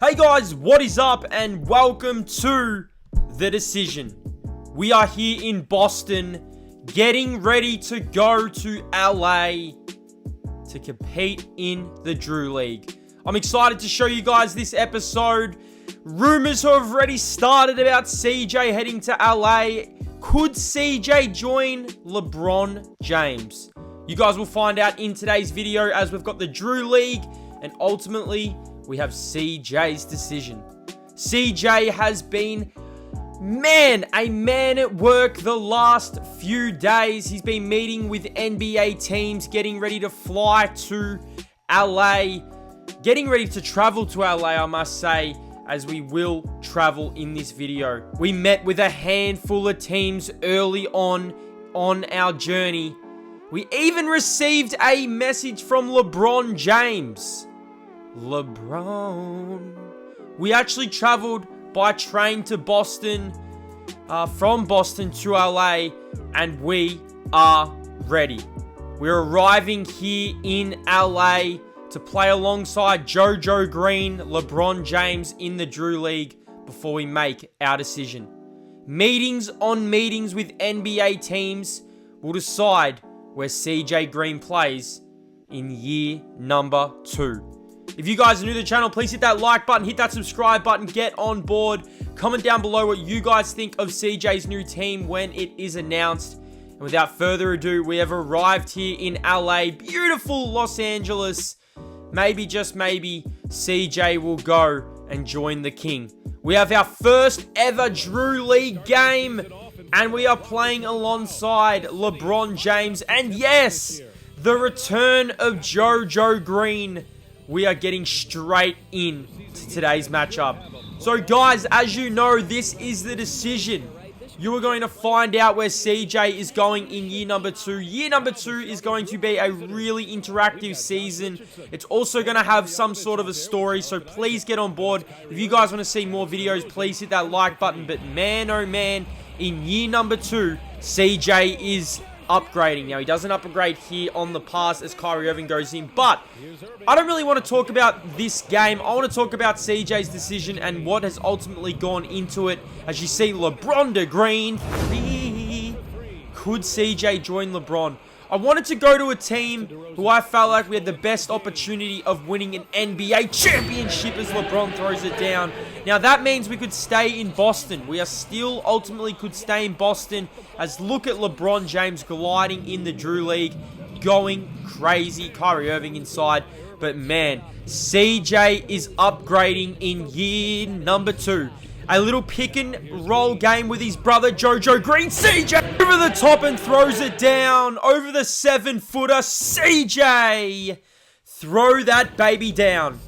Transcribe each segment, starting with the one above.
Hey guys, what is up and welcome to The Decision. We are here in Boston getting ready to go to LA to compete in the Drew League. I'm excited to show you guys this episode. Rumors have already started about CJ heading to LA. Could CJ join LeBron James? You guys will find out in today's video as we've got the Drew League and ultimately we have CJ's decision. CJ has been, a man at work the last few days. He's been meeting with NBA teams, getting ready to fly to LA. Getting ready to travel to LA, I must say, as we will travel in this video. We met with a handful of teams early on our journey. We even received a message from LeBron James. We actually traveled by train to Boston, from Boston to LA, and we are ready. We're arriving here in LA to play alongside C.J Green, LeBron James in the Drew League before we make our decision. Meetings on meetings with NBA teams will decide where C.J Green plays in year number 2. If you guys are new to the channel, please hit that like button, hit that subscribe button, get on board. Comment down below what you guys think of CJ's new team when it is announced. And without further ado, we have arrived here in LA, beautiful Los Angeles. Maybe, just maybe, CJ will go and join the king. We have our first ever Drew League game, and we are playing alongside LeBron James. And yes, the return of C.J Green. We are getting straight in to today's matchup. So guys, as you know, this is the decision. You are going to find out where CJ is going in year number 2. Year number 2 is going to be a really interactive season. It's also going to have some sort of a story, so please get on board. If you guys want to see more videos, please hit that like button. But man, oh man, in year number 2, CJ is upgrading. Now, he doesn't upgrade here on the pass as Kyrie Irving goes in, but I don't really want to talk about this game. I want to talk about CJ's decision and what has ultimately gone into it. As you see, LeBron to Green. Could CJ join LeBron? I wanted to go to a team who I felt like we had the best opportunity of winning an NBA championship as LeBron throws it down. Now that means we could stay in Boston. We are still ultimately could stay in Boston as look at LeBron James gliding in the Drew League, going crazy. Kyrie Irving inside. But man, CJ is upgrading in year number 2. A little pick and roll game with his brother, C.J Green. CJ over the top and throws it down. Over the 7-footer. CJ. Throw that baby down.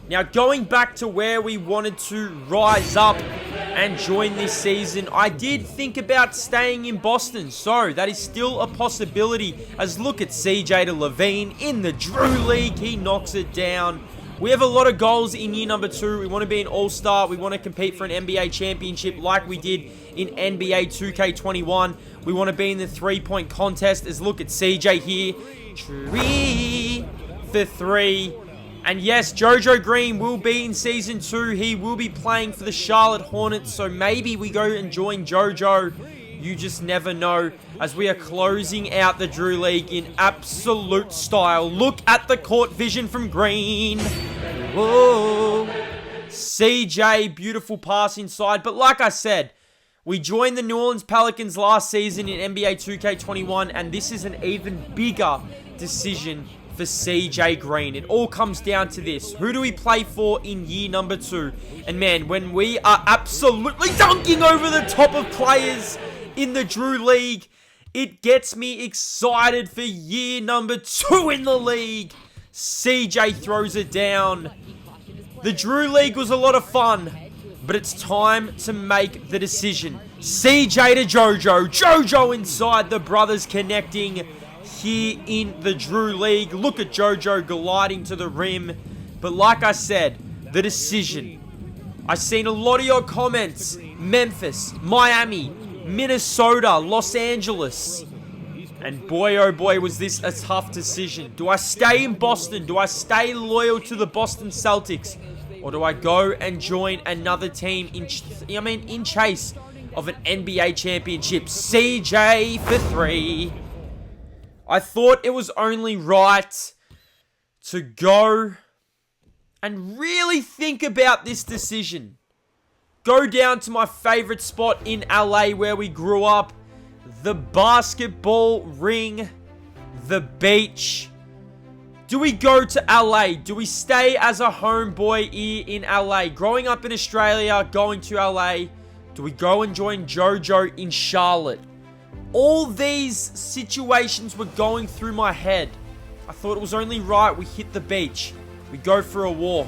Now, going back to where we wanted to rise up and join this season, I did think about staying in Boston. So, that is still a possibility. As look at CJ to Levine in the Drew League. He knocks it down. We have a lot of goals in year number 2. We want to be an all-star. We want to compete for an NBA championship like we did in NBA 2K21. We want to be in the three-point contest. As look at CJ here. 3 for 3. And yes, C.J Green will be in Season 2. He will be playing for the Charlotte Hornets. So maybe we go and join C.J. You just never know as we are closing out the Drew League in absolute style. Look at the court vision from Green. Whoa. CJ, beautiful pass inside. But like I said, we joined the New Orleans Pelicans last season in NBA 2K21. And this is an even bigger decision for CJ Green. It all comes down to this. Who do we play for in year number 2? And man, when we are absolutely dunking over the top of players in the Drew League, it gets me excited for year number 2 in the league. CJ throws it down. The Drew League was a lot of fun, but it's time to make the decision. CJ to C.J. C.J inside, the brothers connecting here in the Drew League. Look at C.J gliding to the rim. But like I said, the decision. I've seen a lot of your comments. Memphis, Miami, Minnesota, Los Angeles. And boy, oh boy, was this a tough decision. Do I stay in Boston? Do I stay loyal to the Boston Celtics? Or do I go and join another team in chase of an NBA championship? CJ for 3. I thought it was only right to go and really think about this decision. Go down to my favorite spot in LA where we grew up. The basketball ring. The beach. Do we go to LA? Do we stay as a homeboy here in LA? Growing up in Australia, going to LA. Do we go and join JoJo in Charlotte? All these situations were going through my head. I thought it was only right we hit the beach. We go for a walk.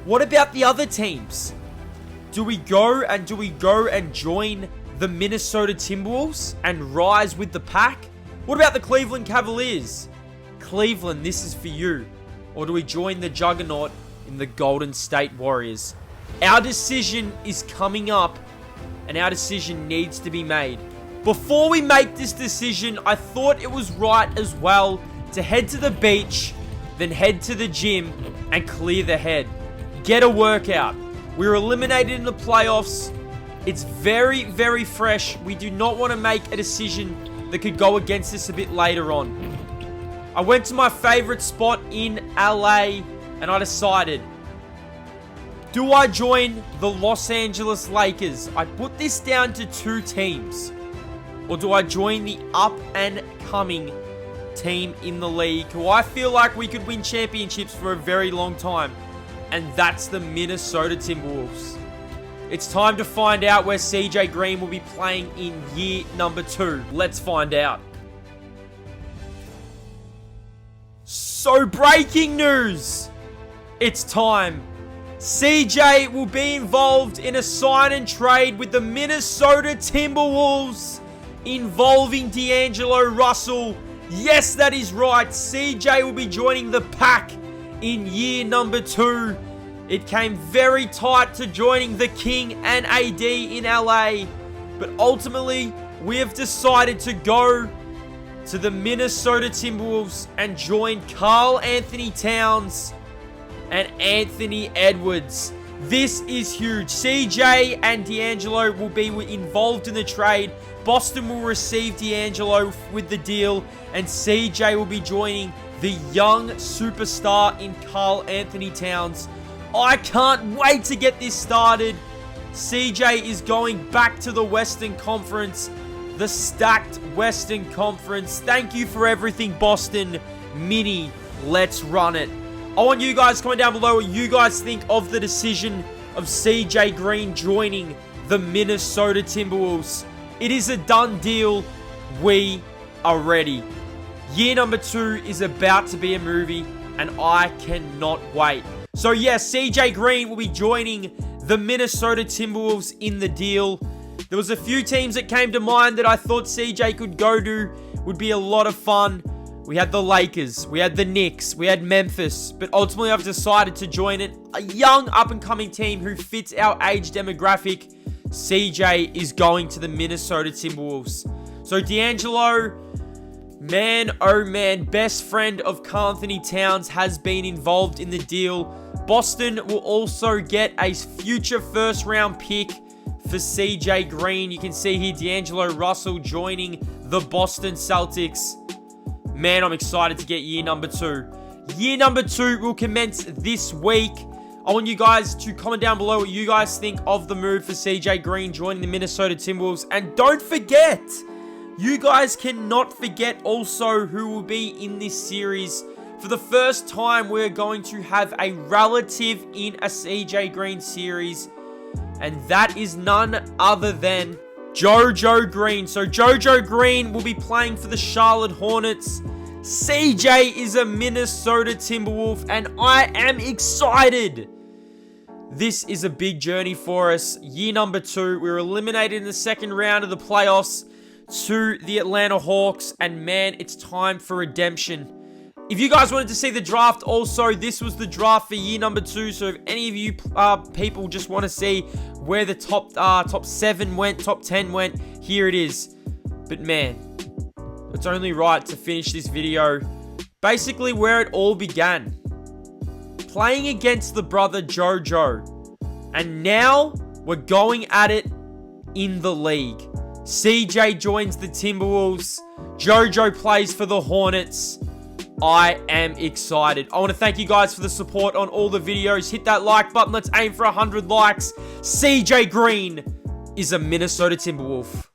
What about the other teams? Do we go and join the Minnesota Timberwolves and rise with the pack? What about the Cleveland Cavaliers? Cleveland, this is for you. Or do we join the juggernaut in the Golden State Warriors? Our decision is coming up, and our decision needs to be made. Before we make this decision, I thought it was right as well to head to the beach, then head to the gym and clear the head. Get a workout. We were eliminated in the playoffs. It's very, very fresh. We do not want to make a decision that could go against us a bit later on. I went to my favorite spot in LA and I decided, do I join the Los Angeles Lakers? I put this down to 2 teams. Or do I join the up-and-coming team in the league who I feel like we could win championships for a very long time? And that's the Minnesota Timberwolves. It's time to find out where C.J Green will be playing in year number 2. Let's find out. So breaking news! It's time. CJ will be involved in a sign and trade with the Minnesota Timberwolves involving D'Angelo Russell. Yes, that is right. CJ will be joining the pack in year number 2. It came very tight to joining the King and AD in LA. But ultimately, we have decided to go to the Minnesota Timberwolves and join Karl Anthony Towns and Anthony Edwards. This is huge. CJ and D'Angelo will be involved in the trade. Boston will receive D'Angelo with the deal, and CJ will be joining the young superstar in Karl Anthony Towns. I can't wait to get this started. CJ is going back to the Western Conference, the stacked Western Conference. Thank you for everything, Boston. Mini, let's run it. I want you guys comment down below what you guys think of the decision of CJ Green joining the Minnesota Timberwolves. It is a done deal. We are ready. Year number 2 is about to be a movie, and I cannot wait. So yes, CJ Green will be joining the Minnesota Timberwolves in the deal. There was a few teams that came to mind that I thought CJ could go to. Would be a lot of fun. We had the Lakers, we had the Knicks, we had Memphis, but ultimately I've decided to join it. A young up-and-coming team who fits our age demographic. CJ is going to the Minnesota Timberwolves. So D'Angelo, man, oh man, best friend of Karl Anthony Towns, has been involved in the deal. Boston will also get a future first-round pick for CJ Green. You can see here D'Angelo Russell joining the Boston Celtics. Man, I'm excited to get year number 2. Year number 2 will commence this week. I want you guys to comment down below what you guys think of the move for CJ Green joining the Minnesota Timberwolves. And don't forget, you guys cannot forget also who will be in this series. For the first time, we're going to have a relative in a CJ Green series. And that is none other than JoJo Green. So JoJo Green will be playing for the Charlotte Hornets. CJ is a Minnesota Timberwolf, and I am excited. This is a big journey for us. Year number 2, we were eliminated in the second round of the playoffs to the Atlanta Hawks, and man, it's time for redemption. If you guys wanted to see the draft also, this was the draft for year number 2. So if any of you people just want to see where the top 7 went, top 10 went, here it is. But man, it's only right to finish this video basically where it all began. playing against the brother JoJo. And now we're going at it in the league. CJ joins the Timberwolves. JoJo plays for the Hornets. I am excited. I want to thank you guys for the support on all the videos. Hit that like button. Let's aim for 100 likes. CJ Green is a Minnesota Timberwolf.